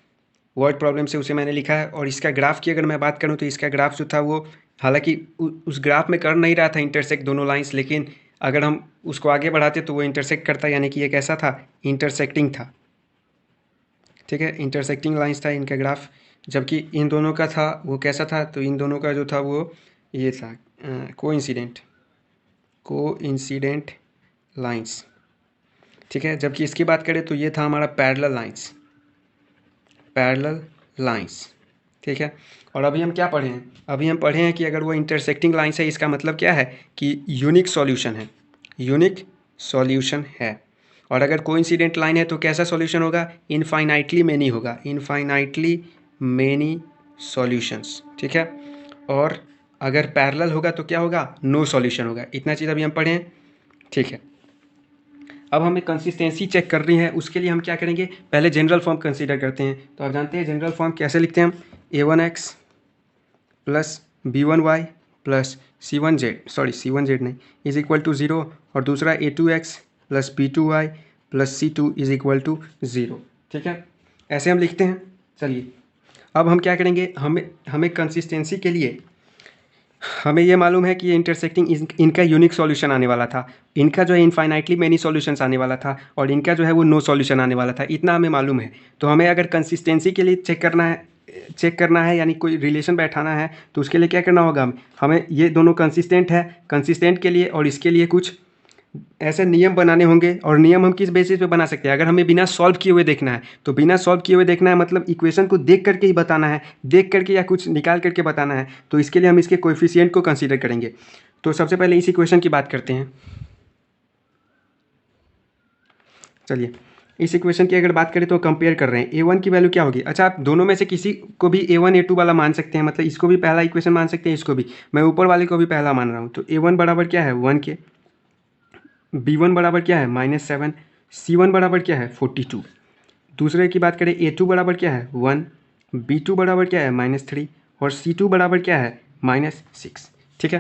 वर्ड प्रॉब्लम से उसे मैंने लिखा है। और इसका ग्राफ की अगर मैं बात करूं तो इसका ग्राफ जो था वो, हालांकि उस ग्राफ में कर नहीं रहा था इंटरसेक्ट दोनों लाइंस, लेकिन अगर हम उसको आगे बढ़ाते तो वो इंटरसेक्ट करता, यानी कि ये कैसा था, इंटरसेक्टिंग था। ठीक है, इंटरसेक्टिंग लाइंस था इनका ग्राफ, जबकि इन दोनों का था वो कैसा था, तो इन दोनों का जो था वो ये था कोइंसिडेंट लाइंस। ठीक है, जबकि इसकी बात करें तो ये था हमारा पैरेलल लाइंस। ठीक है, और अभी हम क्या पढ़े हैं, अभी हम पढ़े हैं कि अगर वो इंटरसेक्टिंग लाइंस है, इसका मतलब क्या है कि यूनिक सॉल्यूशन है। और अगर कोइंसिडेंट लाइन है तो कैसा सॉल्यूशन होगा, इनफाइनाइटली मेनी सॉल्यूशंस। ठीक है, और अगर पैरेलल होगा तो क्या होगा, नो सॉल्यूशन होगा। इतना चीज़ अभी हम पढ़े हैं। ठीक है, अब हमें कंसिस्टेंसी चेक कर रही है, उसके लिए हम क्या करेंगे, पहले जनरल फॉर्म कंसीडर करते हैं। तो आप जानते हैं जनरल फॉर्म कैसे लिखते हैं हम, a1x plus b1y plus c1z नहीं इज इक्वल टू 0, और दूसरा a2x plus b2y plus c2 is equal to 0। ठीक है, ऐसे हम लिखते हैं। चलिए अब हम क्या करेंगे, हमें कंसिस्टेंसी के लिए हमें ये मालूम है कि ये इंटरसेक्टिंग इनका यूनिक सॉल्यूशन आने वाला था, इनका जो है इनफाइनाइटली मेनी सॉल्यूशंस आने वाला था, और इनका जो है वो नो सॉल्यूशन आने वाला था। इतना हमें मालूम है। तो हमें अगर कंसिस्टेंसी के लिए चेक करना है यानी कोई रिलेशन बैठाना है, तो उसके लिए क्या करना होगा, हमें ये दोनों कंसिस्टेंट है, कंसिस्टेंट के लिए और इसके लिए कुछ ऐसे नियम बनाने होंगे। और नियम हम किस बेसिस पे बना सकते हैं, अगर हमें बिना सॉल्व किए हुए देखना है, तो बिना सॉल्व किए हुए देखना है मतलब इक्वेशन को देख करके ही बताना है, देख करके या कुछ निकाल करके बताना है। तो इसके लिए हम इसके कोएफिशिएंट को कंसीडर करेंगे। तो सबसे पहले इस इक्वेशन की बात करते हैं। चलिए इस इक्वेशन की अगर बात करें तो कंपेयर कर रहे हैं, a1 की वैल्यू क्या होगी। अच्छा, आप दोनों में से किसी को भी a1 a2 वाला मान सकते हैं, मतलब इसको भी पहला इक्वेशन मान सकते हैं, इसको भी, मैं ऊपर वाले को भी पहला मान रहा हूँ। तो a1 बराबर क्या है 1 के, b1 बराबर क्या है -7, c1 बराबर क्या है 42। दूसरे की बात करें a2 बराबर क्या है 1, b2 बराबर क्या है -3, और c2 बराबर क्या है -6। ठीक है,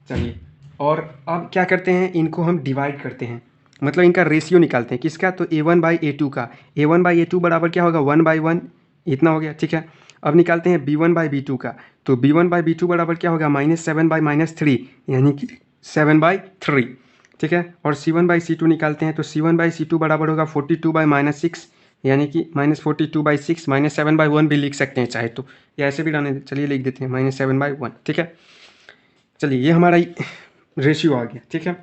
चलिए और अब क्या करते हैं, इनको हम डिवाइड करते हैं, मतलब इनका रेशियो निकालते हैं। किसका, तो a1/a2 का। a1/a2 बराबर क्या होगा 1/1, इतना हो गया। ठीक है, अब निकालते हैं b1/b2 का। तो b1/b2 बराबर क्या होगा -7/-3, यानी कि 7/3। ठीक है, और c1/c2 निकालते हैं। तो c1/c2 बराबर होगा 42/-6, यानी कि -42/6, -7/1 भी लिख सकते हैं चाहे तो, या ऐसे भी डालने, चलिए लिख देते हैं -7/1। ठीक है, चलिए ये हमारा रेशियो आ गया। ठीक है,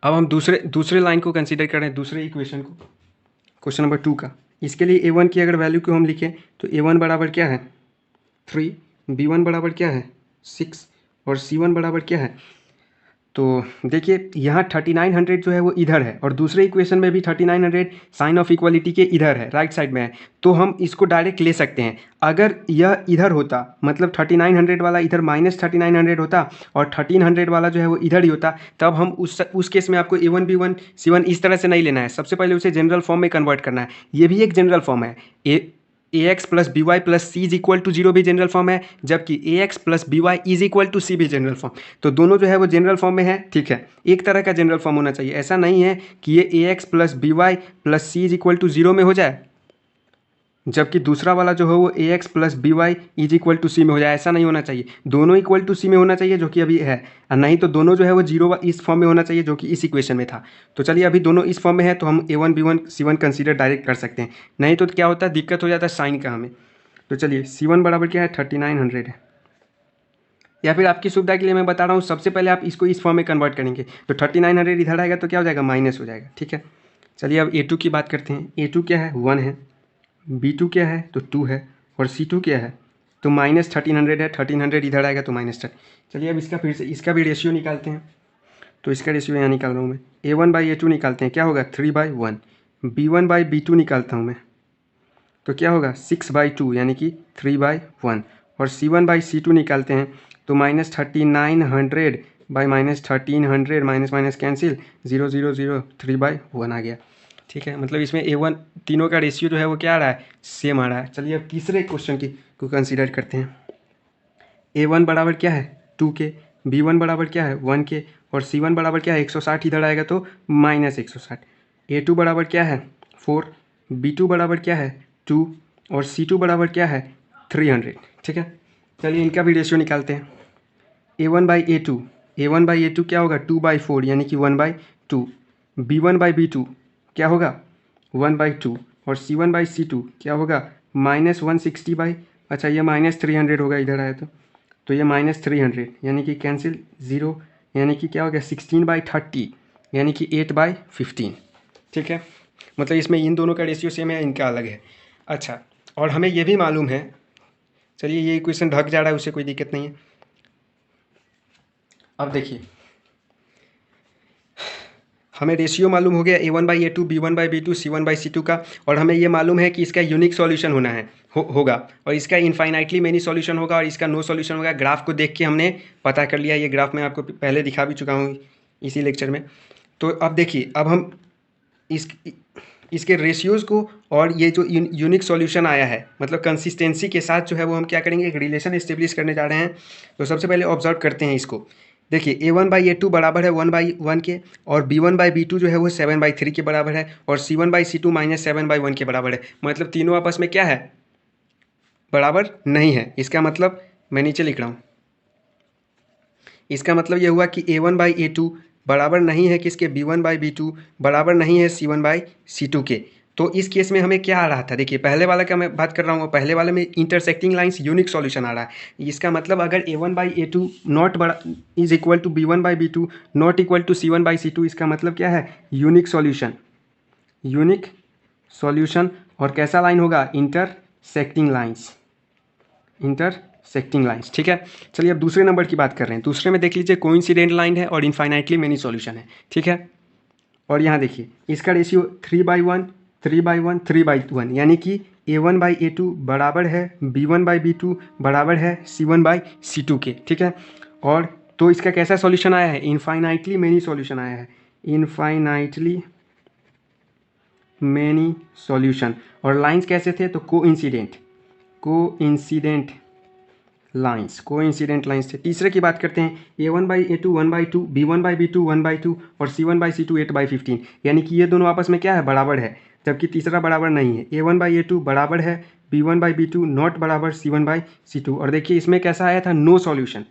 अब हम दूसरे लाइन को कंसीडर करें, दूसरे इक्वेशन को, क्वेश्चन नंबर 2 का। इसके लिए a1 की अगर वैल्यू को हम लिखें तो a1 बराबर क्या है 3, b1 बराबर क्या है 6, और c1 बराबर क्या है तो देखिए यहाँ 3900 जो है वो इधर है और दूसरे इक्वेशन में भी 3900 साइन ऑफ इक्वालिटी के इधर है, राइट साइड में है। तो हम इसको डायरेक्ट ले सकते हैं। अगर यह इधर होता मतलब 3900 वाला इधर माइनस 3900 होता और 1300 वाला जो है वो इधर ही होता, तब हम उस केस में आपको A1 B1 C1 इस तरह से नहीं लेना है। सबसे पहले उसे जनरल फॉर्म में कन्वर्ट करना है। ये भी एक जनरल फॉर्म है। ax plus B Y plus C is equal to zero भी जनरल फॉर्म है, जबकि ax plus B Y is equal to C भी जनरल फॉर्म। तो दोनों जो है वो जनरल फॉर्म में है, ठीक है। एक तरह का जनरल फॉर्म होना चाहिए, ऐसा नहीं है कि ये ax plus B Y plus C is equal to zero में हो जाए, जबकि दूसरा वाला जो है वो ax plus B Y is equal to C में हो जाए। ऐसा नहीं होना चाहिए, दोनों इक्वल टू सी में होना चाहिए जो कि अभी है, और नहीं तो दोनों जो है वो जीरो इस फॉर्म में होना चाहिए जो कि इस इक्वेशन में था। तो चलिए अभी दोनों इस फॉर्म में है तो हम A1 B1 C1 consider direct कर सकते हैं, नहीं तो क्या होता है दिक्कत हो जाता है साइन का हमें। तो चलिए C1 बराबर क्या है 3900 है, या फिर आपकी सुविधा के लिए मैं बता रहा हूँ सबसे पहले आप इसको इस फॉर्म में कन्वर्ट करेंगे तो 3900 इधर आएगा तो क्या हो जाएगा माइनस हो जाएगा, ठीक है। चलिए अब A2 की बात करते हैं। A2 क्या है 1 है, B2 क्या है तो 2 है, और C2 क्या है तो माइनस 1300 है। 1300 इधर आएगा तो माइनस 10। चलिए अब इसका फिर से इसका भी रेशियो निकालते हैं। तो इसका रेशियो यहाँ निकाल रहा हूँ मैं, A1/A2 निकालते हैं, क्या होगा 3/1। B1/B2 निकालता हूँ मैं, तो क्या होगा 6/2 यानी कि 3/1। और C1/C2 निकालते हैं तो minus 3900 by minus 1300 minus minus cancel 0 0 0 3/1 आ गया, ठीक है। मतलब इसमें A1 तीनों का रेशियो जो है वो क्या आ रहा है सेम आ रहा है। चलिए अब तीसरे क्वेश्चन को कंसीडर करते हैं। A1 बराबर क्या है 2 के, B1 बराबर क्या है 1 के, और C1 बराबर क्या है 160 इधर आएगा तो माइनस 160। A2 बराबर क्या है 4, B2 बराबर क्या है 2, और C2 बराबर क्या है 300, ठीक है। चलिए इनका भी रेशियो निकालते हैं। A1/A2, A1/A2 क्या होगा 2/4 यानी कि 1/2। B1/B2 क्या होगा 1/2, और C1/C2 क्या होगा माइनस 160 अच्छा ये माइनस 300 होगा इधर आया तो ये माइनस 300 यानी कि कैंसिल 0 यानी कि क्या हो गया 16/30 यानी कि 8/15, ठीक है। मतलब इसमें इन दोनों का रेशियो सेम है, इनका अलग है। अच्छा, और हमें ये भी मालूम है, चलिए ये इक्वेशन ढक जा रहा है उससे कोई दिक्कत नहीं है। अब देखिए हमें रेशियो मालूम हो गया A1/A2 B1/B2 C1/C2 का, और हमें ये मालूम है कि इसका यूनिक सॉल्यूशन होना है होगा, और इसका इनफाइनाइटली मेनी सॉल्यूशन होगा और इसका नो सॉल्यूशन होगा। ग्राफ को देख के हमने पता कर लिया, ये ग्राफ मैं आपको पहले दिखा भी चुका हूँ इसी लेक्चर में। तो अब देखिए अब हम इसके रेशियोज़ को और ये जो यूनिक सॉल्यूशन आया है मतलब कंसिस्टेंसी के साथ जो है वो हम क्या करेंगे एक रिलेशन इस्टेब्लिश करने जा रहे हैं। तो सबसे पहले ऑब्जर्व करते हैं इसको। देखिए A1/A2 बराबर है 1/1 के, और B1/B2 जो है वो 7/3 के बराबर है, और C1/C2 माइनस 7/1 के बराबर है। मतलब तीनों आपस में क्या है बराबर नहीं है। इसका मतलब मैं नीचे लिख रहा हूँ, इसका मतलब ये हुआ कि A1/A2 बराबर नहीं है किसके B1/B2 बराबर नहीं है C1/C2 के। तो इस केस में हमें क्या आ रहा था, देखिए पहले वाला का मैं बात कर रहा हूँ, पहले वाले में इंटरसेक्टिंग लाइंस यूनिक सॉल्यूशन आ रहा है। इसका मतलब अगर A1/A2 नॉट बड़ा is equal to B1/B2 not equal to C1/C2, इसका मतलब क्या है यूनिक सॉल्यूशन, यूनिक सॉल्यूशन। और कैसा लाइन होगा इंटरसेक्टिंग लाइंस, इंटरसेक्टिंग लाइंस, ठीक है। चलिए अब दूसरे नंबर की बात कर रहे हैं। दूसरे में देख लीजिए कोइंसिडेंट लाइन है और इनफाइनाइटली मेनी सॉल्यूशन है, ठीक है। और यहाँ देखिए इसका रेशियो 3/1 3/1 3/1 यानी कि A1/A2 बराबर है B1/B2 बराबर है C1/C2 के, ठीक है। और तो इसका कैसा सॉल्यूशन आया है इनफाइनाइटली मेनी सॉल्यूशन आया है, इनफाइनाइटली मेनी सॉल्यूशन। और लाइंस कैसे थे तो कोइंसिडेंट लाइंस थे। तीसरे की बात करते हैं A1/A2 1/2 B1/B2 1/2 और C1/C2 8/15 यानी कि ये दोनों आपस में क्या है बराबर है, जबकि तीसरा बराबर नहीं है। A1/A2 बराबर है B1/B2 नॉट बराबर C1/C2। और देखिए इसमें कैसा आया था नो सॉल्यूशन।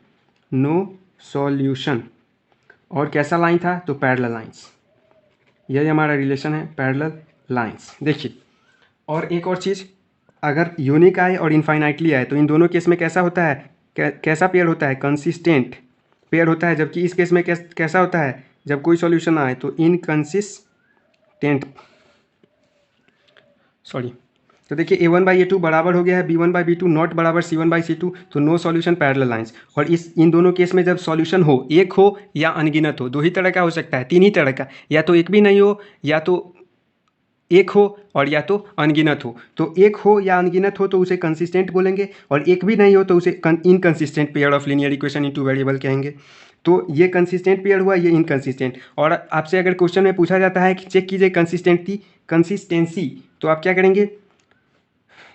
और कैसा लाइन था तो पैरेलल लाइंस, यही हमारा रिलेशन है पैरेलल लाइंस। देखिए और एक और चीज़, अगर यूनिक आए और इनफाइनाइटली आए तो इन दोनों केस में कैसा होता है कैसा पेयर होता है कंसिस्टेंट पेयर होता है, जबकि इस केस में कैसा होता है जब कोई सॉल्यूशन आए तो इनकंसिस्टेंट तो देखिए A1/A2 बराबर हो गया है B1/B2 नॉट बराबर C1/C2, तो नो सॉल्यूशन पैरेलल लाइंस। और इन दोनों केस में जब सॉल्यूशन हो, एक हो या अनगिनत हो, दो ही तरह का हो सकता है, तीन ही तरह का, या तो एक भी नहीं हो, या तो एक हो, और या तो अनगिनत हो। तो एक हो या अनगिनत हो तो उसे कंसिस्टेंट बोलेंगे, और एक भी नहीं हो तो उसे inconsistent pair of linear equation in two variable कहेंगे। तो ये कंसिस्टेंट पेयर हुआ, ये इनकंसिस्टेंट। और आपसे अगर क्वेश्चन में पूछा जाता है कि चेक कीजिए कंसिस्टेंसी, तो आप क्या करेंगे,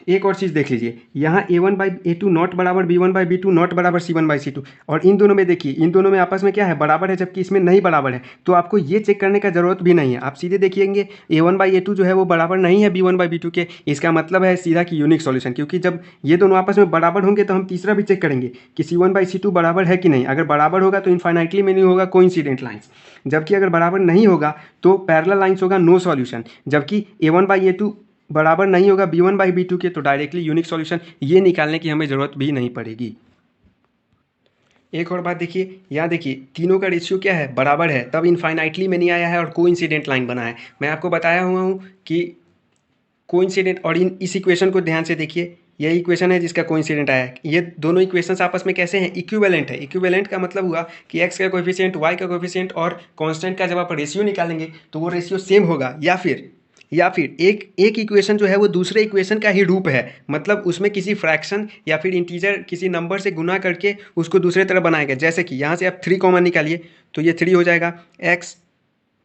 एक और चीज़ देख लीजिए, यहाँ A1/A2 नॉट बराबर B1/B2 नॉट बराबर C1/C2, और इन दोनों में देखिए, इन दोनों में आपस में क्या है, बराबर है, जबकि इसमें नहीं बराबर है। तो आपको ये चेक करने का जरूरत भी नहीं है, आप सीधे देखिएंगे A1/A2 जो है वो बराबर नहीं है B1/B2 के। इसका मतलब है सीधा कि यूनिक सॉल्यूशन, क्योंकि जब ये दोनों आपस में बराबर होंगे तो हम तीसरा भी चेक करेंगे कि C1/C2 बराबर है कि नहीं। अगर बराबर होगा तो इनफाइनाइटली में नहीं होगा, कोइंसिडेंट लाइंस। जबकि अगर बराबर नहीं होगा तो पैरेलल लाइंस होगा, नो सॉल्यूशन। जबकि A1/A2 बराबर नहीं होगा B1/B2 के, तो डायरेक्टली यूनिक सॉल्यूशन, ये निकालने की हमें ज़रूरत भी नहीं पड़ेगी। एक और बात देखिए, यहाँ देखिए तीनों का रेशियो क्या है, बराबर है, तब इनफाइनाइटली में नहीं आया है और कोइंसिडेंट लाइन बना है। मैं आपको बताया हुआ हूँ कि कोइंसिडेंट, और इस इक्वेशन को ध्यान से देखिए, यही इक्वेशन है जिसका कोइंसिडेंट आया है। ये दोनों इक्वेशंस आपस में कैसे हैं, इक्विवेलेंट है। इक्विवेलेंट का मतलब हुआ कि x का कोएफिशिएंट, y का कोएफिशिएंट और कांस्टेंट का जब आप रेशियो निकालेंगे तो वो रेशियो सेम होगा, या फिर एक इक्वेशन जो है वो दूसरे इक्वेशन का ही रूप है। मतलब उसमें किसी फ्रैक्शन या फिर इंटीजर किसी नंबर से गुना करके उसको दूसरे तरह बनाया गया। जैसे कि यहाँ से आप 3 कॉमन निकालिए तो ये 3 हो जाएगा, x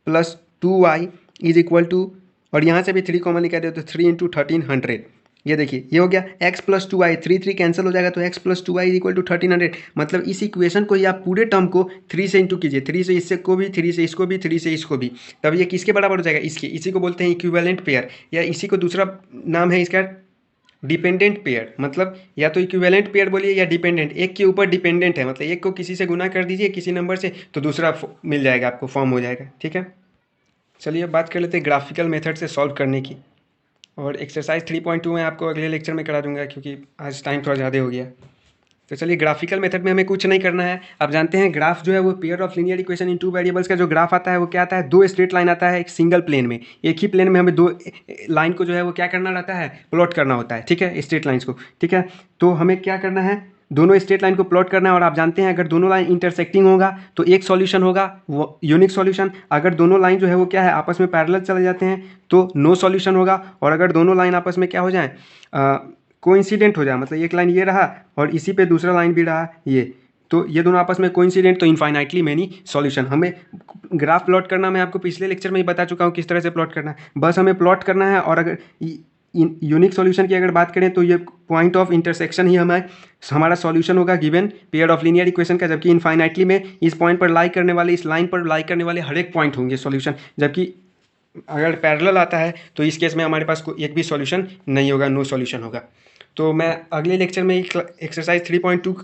+ 2y is equal to, और यहाँ से भी 3 कॉमन निकालिए तो 3 × 1300। ये देखिए ये हो गया x + 2y, 3 कैंसिल हो जाएगा तो x + 2y is equal to 1300। मतलब इस इक्वेशन को ही आप पूरे टर्म को 3 से इंटू कीजिए, 3 से इससे को भी, 3 से इसको भी, 3 से इसको भी, तब ये किसके बराबर हो जाएगा, इसके। इसी को बोलते हैं इक्विवेलेंट पेयर, या इसी को दूसरा नाम है इसका डिपेंडेंट पेयर। मतलब या तो इक्विवेलेंट पेयर बोलिए या डिपेंडेंट, एक के ऊपर डिपेंडेंट है। मतलब एक को किसी से गुना कर दीजिए किसी नंबर से तो दूसरा मिल जाएगा आपको, फॉर्म हो जाएगा। ठीक है, चलिए अब बात कर लेते हैं ग्राफिकल मेथड से सॉल्व करने की। और एक्सरसाइज 3.2 मैं आपको अगले लेक्चर में करा दूंगा, क्योंकि आज टाइम थोड़ा ज़्यादा हो गया। तो चलिए, ग्राफिकल मेथड में हमें कुछ नहीं करना है। आप जानते हैं ग्राफ जो है वो pair of linear equation in two variables का जो ग्राफ आता है वो क्या आता है, दो स्ट्रेट लाइन आता है एक सिंगल प्लेन में। एक ही प्लेन में हमें दो लाइन को जो है वो क्या करना रहता है, प्लॉट करना होता है। ठीक है, स्ट्रेट लाइन्स को। ठीक है, तो हमें क्या करना है, दोनों स्ट्रेट लाइन को प्लॉट करना है। और आप जानते हैं अगर दोनों लाइन इंटरसेक्टिंग होगा तो एक सॉल्यूशन होगा, वो यूनिक सॉल्यूशन। अगर दोनों लाइन जो है वो क्या है, आपस में पैरेलल चले जाते हैं तो नो सॉल्यूशन होगा। और अगर दोनों लाइन आपस में क्या हो जाए, कोइंसिडेंट हो जाए, मतलब एक लाइन ये रहा और इसी पे दूसरा लाइन भी रहा ये, तो ये दोनों आपस में कोइंसिडेंट, तो इनफाइनाइटली मैनी सॉल्यूशन। हमें ग्राफ प्लॉट करना, मैं आपको पिछले लेक्चर में ही बता चुका हूँ किस तरह से प्लॉट करना है, बस हमें प्लॉट करना है। और अगर यूनिक सॉल्यूशन की अगर बात करें तो ये पॉइंट ऑफ इंटरसेक्शन ही हमारा सॉल्यूशन होगा given pair of linear equation का। जबकि इनफाइनाइटली में इस पॉइंट पर लाई करने वाले, इस लाइन पर लाई करने वाले हर एक पॉइंट होंगे सॉल्यूशन। जबकि अगर पैरेलल आता है तो इस केस में हमारे पास कोई एक भी सॉल्यूशन नहीं होगा, नो सॉल्यूशन होगा। तो मैं अगले लेक्चर में एक्सरसाइज 3.2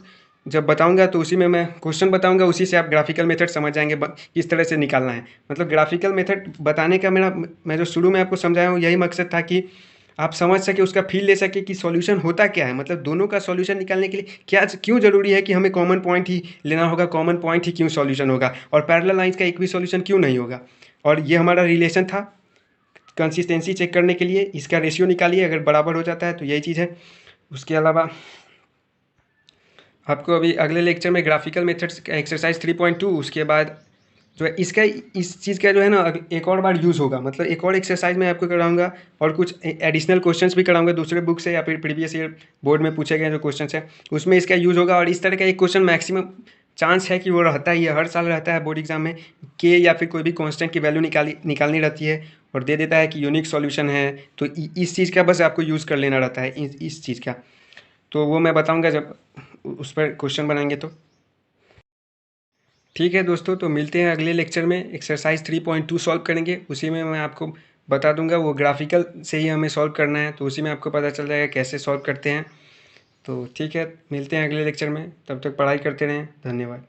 जब बताऊंगा तो उसी में मैं क्वेश्चन बताऊंगा, उसी से आप ग्राफिकल मेथड समझ जाएंगे किस तरह से निकालना है। मतलब ग्राफिकल मेथड बताने का मैं जो शुरू में आपको समझाया हूँ यही मकसद था कि आप समझ सके, उसका फील ले सके कि सॉल्यूशन होता क्या है। मतलब दोनों का सॉल्यूशन निकालने के लिए क्यों जरूरी है कि हमें कॉमन पॉइंट ही लेना होगा, कॉमन पॉइंट ही क्यों सॉल्यूशन होगा, और पैरेलल लाइंस का एक भी सॉल्यूशन क्यों नहीं होगा। और ये हमारा रिलेशन था कंसिस्टेंसी चेक करने के लिए। इसका रेशियो निकालिए, अगर बराबर हो जाता है तो यही चीज़ है। उसके अलावा आपको अभी अगले लेक्चर में ग्राफिकल मेथड्स एक्सरसाइज 3.2, उसके बाद जो है इसका, इस चीज़ का जो है ना एक और बार यूज़ होगा। मतलब एक और एक्सरसाइज मैं आपको कराऊंगा और कुछ एडिशनल क्वेश्चंस भी कराऊंगा दूसरे बुक से या फिर प्रीवियस ईयर बोर्ड में पूछे गए जो क्वेश्चंस हैं उसमें इसका यूज़ होगा। और इस तरह का एक क्वेश्चन मैक्सिमम चांस है कि वो रहता ही है, हर साल रहता है बोर्ड एग्जाम में, के या फिर कोई भी कांस्टेंट की वैल्यू निकालनी रहती है और दे देता है कि यूनिक सॉल्यूशन है। तो इस चीज़ का बस आपको यूज़ कर लेना रहता है, इस चीज़ का। तो वो मैं बताऊंगा जब उस पर क्वेश्चन बनाएंगे तो। ठीक है दोस्तों, तो मिलते हैं अगले लेक्चर में। एक्सरसाइज 3.2 सॉल्व करेंगे, उसी में मैं आपको बता दूंगा, वो ग्राफिकल से ही हमें सॉल्व करना है, तो उसी में आपको पता चल जाएगा कैसे सॉल्व करते हैं। तो ठीक है, मिलते हैं अगले लेक्चर में, तब तक पढ़ाई करते रहें। धन्यवाद।